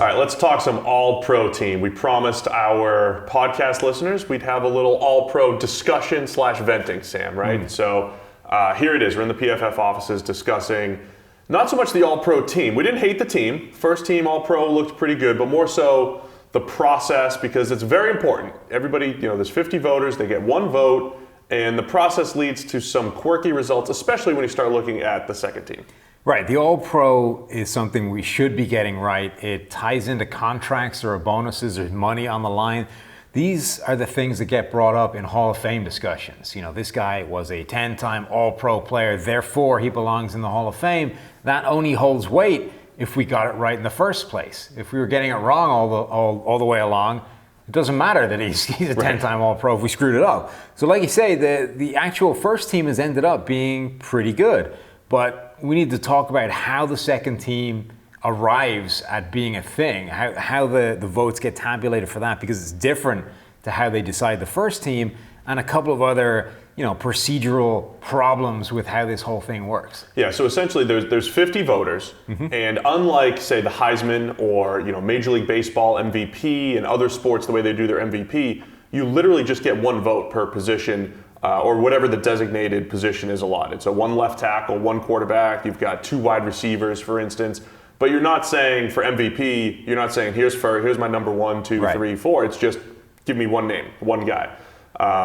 All right, let's talk some all-pro team. We promised our podcast listeners we'd have a little all-pro discussion / venting, Sam, right? So here it is. We're in the PFF offices discussing not so much the all-pro team. We didn't hate the team. First team all-pro looked pretty good, but more so the process, because it's very important. Everybody, there's 50 voters, they get one vote, and the process leads to some quirky results, especially when you start looking at the second team. Right, the All-Pro is something we should be getting right. It ties into contracts, there are bonuses, there's money on the line. These are the things that get brought up in Hall of Fame discussions. This guy was a 10-time All-Pro player, therefore he belongs in the Hall of Fame. That only holds weight if we got it right in the first place. If we were getting it wrong all the way along, it doesn't matter that he's a 10-time All-Pro if we screwed it up. So like you say, the actual first team has ended up being pretty good. But we need to talk about how the second team arrives at being a thing, how the votes get tabulated for that, because it's different to how they decide the first team, and a couple of other procedural problems with how this whole thing works. Yeah, so essentially there's 50 voters, and unlike, say, the Heisman or Major League Baseball MVP and other sports, the way they do their MVP, you literally just get one vote per position, or whatever the designated position is allotted. So one left tackle, one quarterback, you've got two wide receivers, for instance. But you're not saying for MVP, you're not saying here's my number 1, 2, 3, 4. It's just give me one name, one guy.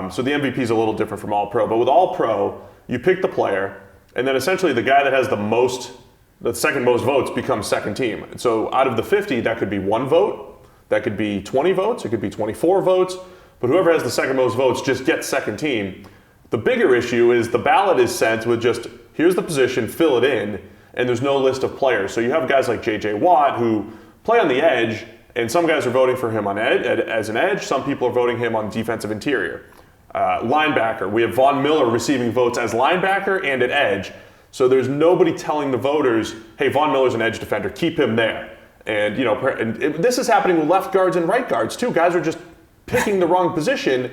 So the MVP is a little different from All-Pro. But with All-Pro, you pick the player, and then essentially the guy that has the second most votes becomes second team. So out of the 50, that could be 1 vote, that could be 20 votes, it could be 24 votes. But whoever has the second most votes just gets second team. The bigger issue is the ballot is sent with just, here's the position, fill it in, and there's no list of players. So you have guys like J.J. Watt who play on the edge, and some guys are voting for him as an edge. Some people are voting him on defensive interior. Linebacker, we have Von Miller receiving votes as linebacker and at edge. So there's nobody telling the voters, hey, Von Miller's an edge defender, keep him there. And this is happening with left guards and right guards too. Guys are just picking the wrong position,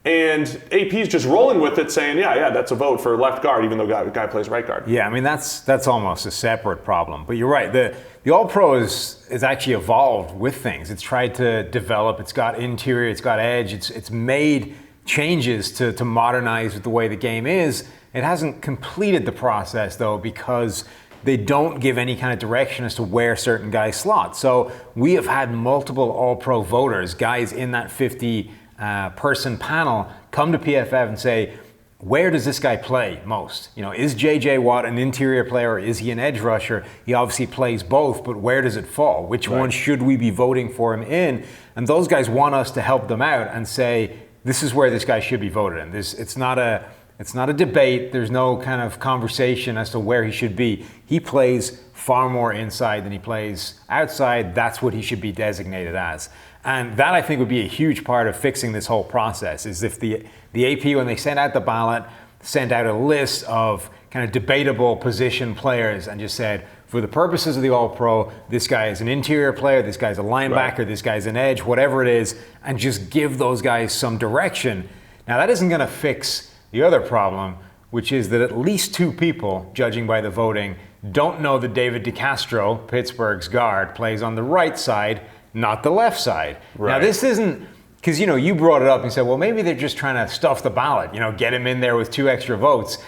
and AP's just rolling with it, saying, yeah, that's a vote for left guard, even though guy plays right guard. Yeah, I mean, that's almost a separate problem. But you're right, the All-Pro is actually evolved with things. It's tried to develop, it's got interior, it's got edge, it's made changes to modernize the way the game is. It hasn't completed the process, though, because they don't give any kind of direction as to where certain guys slot. So we have had multiple All-Pro voters, guys in that 50-person panel, come to PFF and say, where does this guy play most? Is J.J. Watt an interior player or is he an edge rusher? He obviously plays both, but where does it fall? Which one should we be voting for him in? And those guys want us to help them out and say, this is where this guy should be voted in. It's not a debate. There's no kind of conversation as to where he should be. He plays far more inside than he plays outside. That's what he should be designated as. And that, I think, would be a huge part of fixing this whole process, is if the AP, when they sent out the ballot, sent out a list of kind of debatable position players and just said, for the purposes of the All-Pro, this guy is an interior player, this guy's a linebacker, this guy's an edge, whatever it is, and just give those guys some direction. Now, that isn't going to fix the other problem, which is that at least 2 people, judging by the voting, don't know that David DeCastro, Pittsburgh's guard, plays on the right side, not the left side. Now, this isn't, because you brought it up and said, well, maybe they're just trying to stuff the ballot, get him in there with 2 extra votes.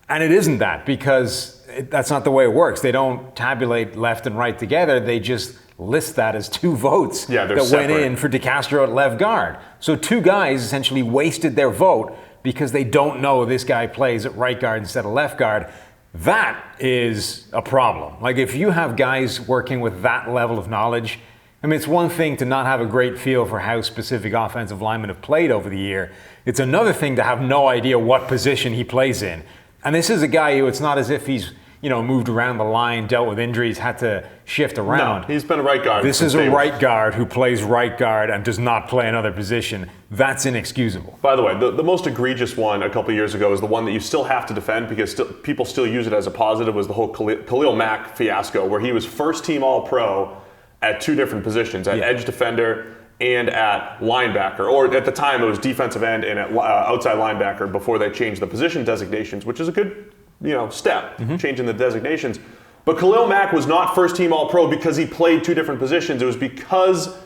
And it isn't that, because that's not the way it works. They don't tabulate left and right together. They just list that as 2 votes that went in for DeCastro at left guard. So 2 guys essentially wasted their vote because they don't know this guy plays at right guard instead of left guard. That is a problem. Like, if you have guys working with that level of knowledge, I mean, it's one thing to not have a great feel for how specific offensive linemen have played over the year. It's another thing to have no idea what position he plays in. And this is a guy who, it's not as if he's, moved around the line, dealt with injuries, had to shift around. No, he's been a right guard. This is a right guard who plays right guard and does not play another position. That's inexcusable. By the way, the most egregious one a couple of years ago is the one that you still have to defend because people still use it as a positive, was the whole Khalil Mack fiasco, where he was first team All-Pro at 2 different positions, at edge defender and at linebacker, or at the time it was defensive end and at outside linebacker before they changed the position designations, which is a good step, changing the designations. But Khalil Mack was not first team All-Pro because he played two different positions. It was because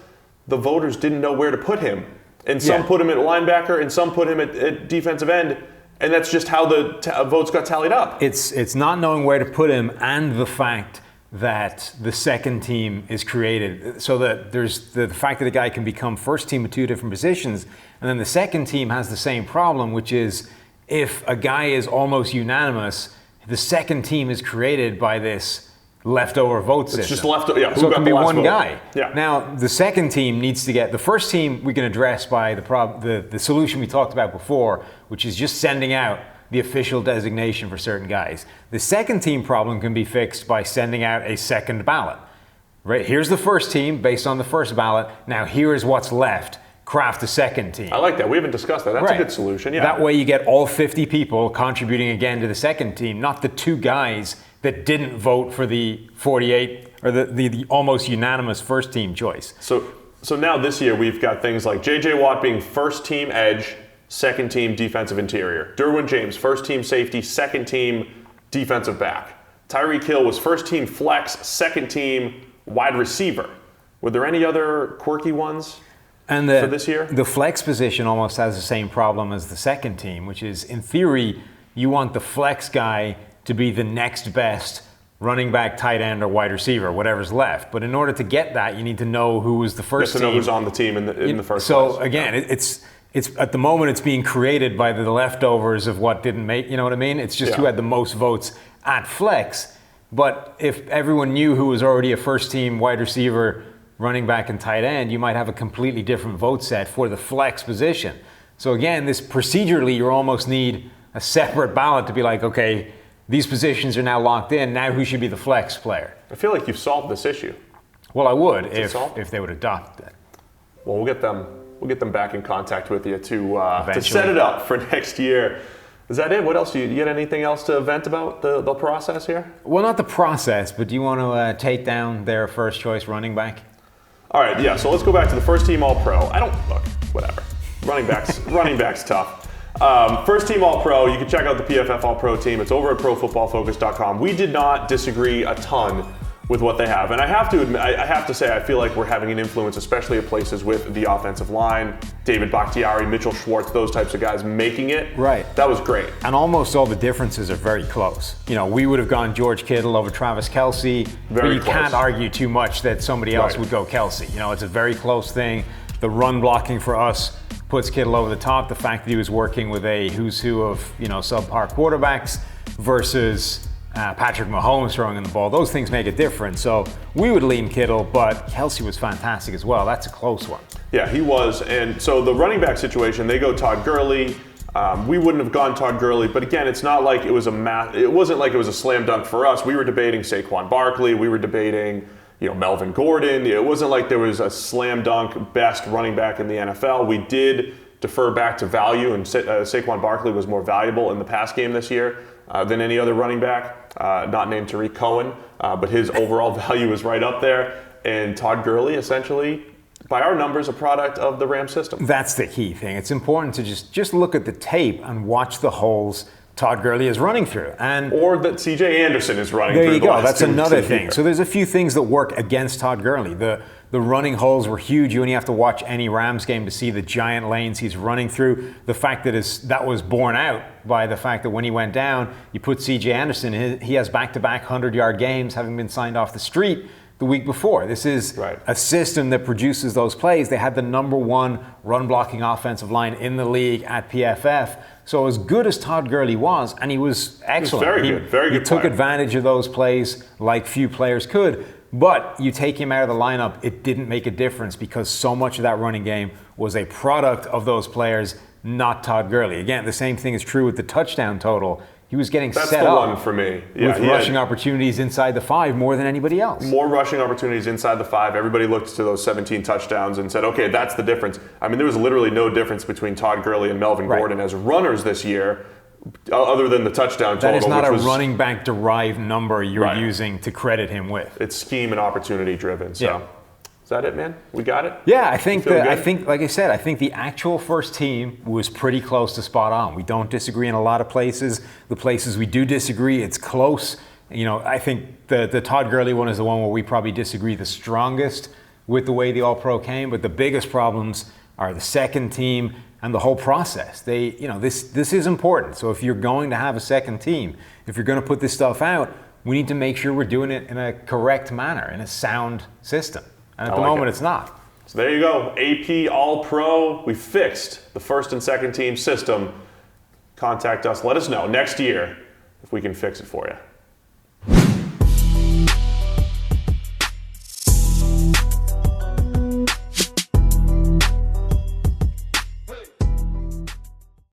the voters didn't know where to put him. And some put him at linebacker and some put him at defensive end. And that's just how the votes got tallied up. It's not knowing where to put him and the fact that the second team is created. So that there's the fact that a guy can become first team at two different positions. And then the second team has the same problem, which is if a guy is almost unanimous, the second team is created by this leftover vote system. It's just leftover, yeah. So it can be one guy. Yeah. Now, the second team needs to get, the first team we can address by the solution we talked about before, which is just sending out the official designation for certain guys. The second team problem can be fixed by sending out a second ballot. Right? Here's the first team based on the first ballot. Now here is what's left. Craft a second team. I like that. We haven't discussed that. That's a good solution. Yeah. That way you get all 50 people contributing again to the second team, not the two guys that didn't vote for the 48 or the almost unanimous first team choice. So now this year we've got things like J.J. Watt being first team edge, second team defensive interior. Derwin James, first team safety, second team defensive back. Tyreek Hill was first team flex, second team wide receiver. Were there any other quirky ones? And for this year? The flex position almost has the same problem as the second team, which is, in theory, you want the flex guy to be the next best running back, tight end, or wide receiver, whatever's left. But in order to get that, you need to know who was the first team. You have to know who's on the team in the first place. So again, it's at the moment it's being created by the leftovers of what didn't make, you know what I mean? It's just who had the most votes at flex. But if everyone knew who was already a first team wide receiver, running back and tight end, you might have a completely different vote set for the flex position. So again, this procedurally, you almost need a separate ballot to be like, okay, these positions are now locked in. Now who should be the flex player? I feel like you've solved this issue. Well, I would if they would adopt it. Well, we'll get them back in contact with you to set it up for next year. Is that it? What else? You get anything else to vent about the process here? Well, not the process, but do you want to take down their first choice running back? All right, yeah, so let's go back to the first team All-Pro. Whatever. Running back's tough. First team All-Pro, you can check out the PFF All-Pro team. It's over at ProFootballFocus.com. We did not disagree a ton with what they have. And I have to admit, I have to say, I feel like we're having an influence, especially at places with the offensive line, David Bakhtiari, Mitchell Schwartz, those types of guys making it. Right. That was great. And almost all the differences are very close. You know, we would have gone George Kittle over Travis Kelce, but you can't argue too much that somebody else would go Kelce. You know, it's a very close thing. The run blocking for us puts Kittle over the top. The fact that he was working with a who's who of, you know, subpar quarterbacks versus Patrick Mahomes throwing in the ball, those things make a difference. So we would lean Kittle, but Kelce was fantastic as well. That's a close one. Yeah, he was. And so the running back situation, they go Todd Gurley. We wouldn't have gone Todd Gurley, but again, it's not like it was it wasn't like it was a slam dunk for us. We were debating Saquon Barkley. We were debating, you know, Melvin Gordon. It wasn't like there was a slam dunk best running back in the NFL. We did defer back to value, and Saquon Barkley was more valuable in the pass game this year than any other running back, not named Tariq Cohen, but his overall value is right up there. And Todd Gurley, essentially, by our numbers, a product of the Rams system. That's the key thing. It's important to just look at the tape and watch the holes Todd Gurley is running through. Or that C.J. Anderson is running through. There you go. That's another thing. So there's a few things that work against Todd Gurley. The running holes were huge. You only have to watch any Rams game to see the giant lanes he's running through. The fact that was borne out by the fact that when he went down, you put C.J. Anderson, he has back-to-back 100-yard games, having been signed off the street the week before. This is a system that produces those plays. They had the number one run-blocking offensive line in the league at PFF. So as good as Todd Gurley was, and he was excellent. He was very good. He took advantage of those plays like few players could. But you take him out of the lineup, it didn't make a difference because so much of that running game was a product of those players, not Todd Gurley. Again, the same thing is true with the touchdown total. He was getting set up. That's the one for me. With rushing opportunities inside the 5 more than anybody else. More rushing opportunities inside the 5. Everybody looked to those 17 touchdowns and said, okay, that's the difference. I mean, there was literally no difference between Todd Gurley and Melvin Gordon as runners this year, other than the touchdown total. That is not a running back derived number you're using to credit him with. It's scheme and opportunity driven. So. Is that it, man? We got it? Yeah, I think, like I said, I think the actual first team was pretty close to spot on. We don't disagree in a lot of places. The places we do disagree, it's close. I think the Todd Gurley one is the one where we probably disagree the strongest with the way the All-Pro came, but the biggest problems are the second team and the whole process. This is important. So if you're going to have a second team, if you're going to put this stuff out, we need to make sure we're doing it in a correct manner, in a sound system. And at the moment, it's not. So there you go, AP All-Pro. We fixed the first and second team system. Contact us, let us know next year if we can fix it for you.